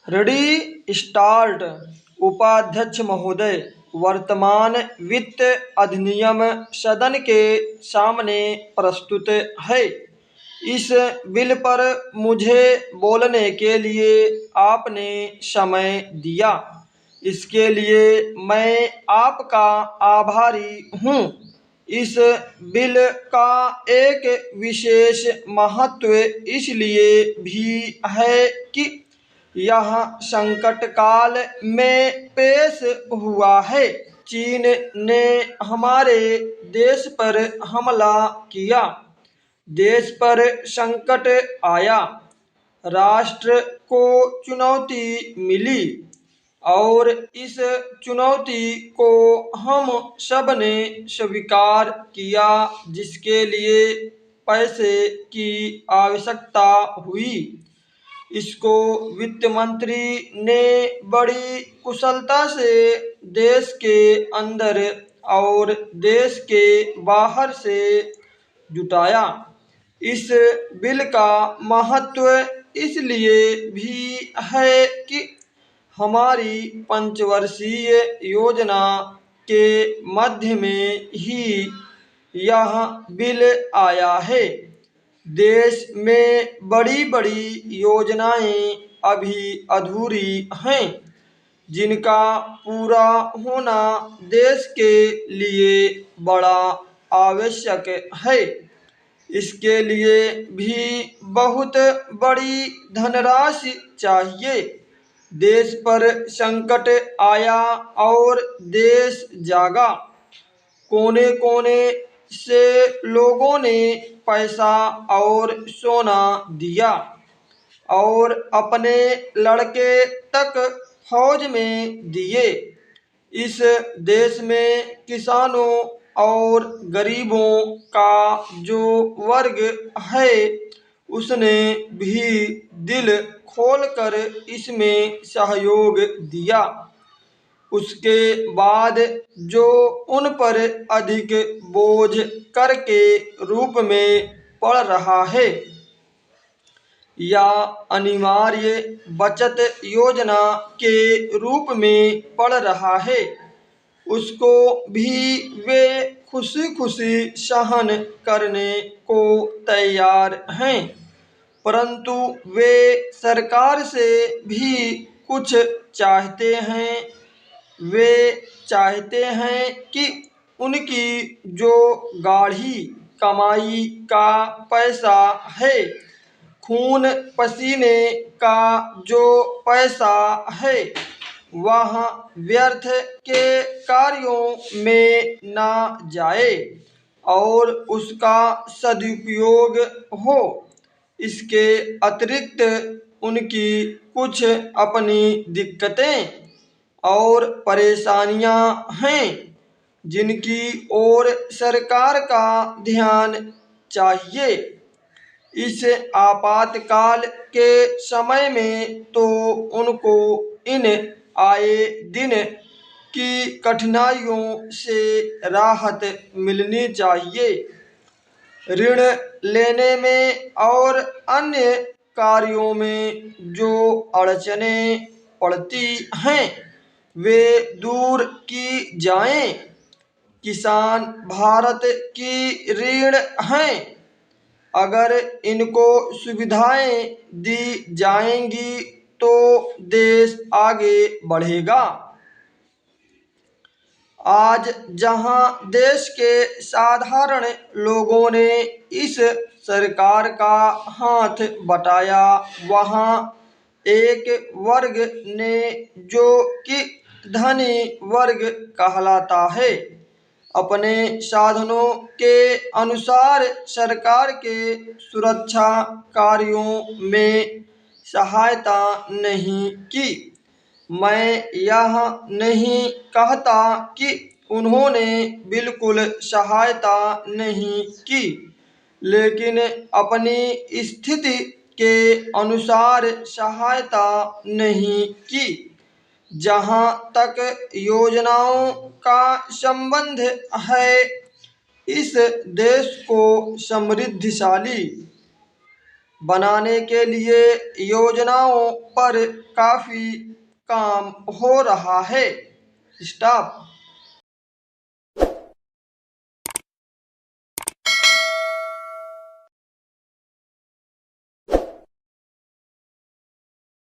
Ready start. उपाध्यक्ष महोदय, वर्तमान वित्त अधिनियम सदन के सामने प्रस्तुत है। इस बिल पर मुझे बोलने के लिए आपने समय दिया, इसके लिए मैं आपका आभारी हूँ। इस बिल का एक विशेष महत्व इसलिए भी है कि यह संकट काल में पेश हुआ है। चीन ने हमारे देश पर हमला किया, देश पर संकट आया, राष्ट्र को चुनौती मिली और इस चुनौती को हम सब ने स्वीकार किया, जिसके लिए पैसे की आवश्यकता हुई। इसको वित्त मंत्री ने बड़ी कुशलता से देश के अंदर और देश के बाहर से जुटाया। इस बिल का महत्व इसलिए भी है कि हमारी पंचवर्षीय योजना के मध्य में ही यह बिल आया है। देश में बड़ी बड़ी योजनाएं अभी अधूरी हैं, जिनका पूरा होना देश के लिए बड़ा आवश्यक है। इसके लिए भी बहुत बड़ी धनराशि चाहिए। देश पर संकट आया और देश जागा। कोने कोने से लोगों ने पैसा और सोना दिया और अपने लड़के तक फौज में दिए। इस देश में किसानों और गरीबों का जो वर्ग है, उसने भी दिल खोलकर इसमें सहयोग दिया। उसके बाद जो उन पर अधिक बोझ कर के रूप में पड़ रहा है या अनिवार्य बचत योजना के रूप में पड़ रहा है, उसको भी वे खुशी खुशी सहन करने को तैयार हैं। परंतु वे सरकार से भी कुछ चाहते हैं। वे चाहते हैं कि उनकी जो गाढ़ी कमाई का पैसा है, खून पसीने का जो पैसा है, वह व्यर्थ के कार्यों में ना जाए और उसका सदुपयोग हो। इसके अतिरिक्त उनकी कुछ अपनी दिक्कतें और परेशानियां हैं, जिनकी ओर सरकार का ध्यान चाहिए। इस आपातकाल के समय में तो उनको इन आए दिन की कठिनाइयों से राहत मिलनी चाहिए। ऋण लेने में और अन्य कार्यों में जो अड़चनें पड़ती हैं, वे दूर की जाएं। किसान भारत की रीढ़ हैं। अगर इनको सुविधाएं दी जाएंगी तो देश आगे बढ़ेगा। आज जहां देश के साधारण लोगों ने इस सरकार का हाथ बटाया, वहां एक वर्ग ने, जो कि धनी वर्ग कहलाता है, अपने साधनों के अनुसार सरकार के सुरक्षा कार्यों में सहायता नहीं की। मैं यह नहीं कहता कि उन्होंने बिल्कुल सहायता नहीं की, लेकिन अपनी स्थिति के अनुसार सहायता नहीं की। जहाँ तक योजनाओं का संबंध है, इस देश को समृद्धिशाली बनाने के लिए योजनाओं पर काफी काम हो रहा है। स्टॉप।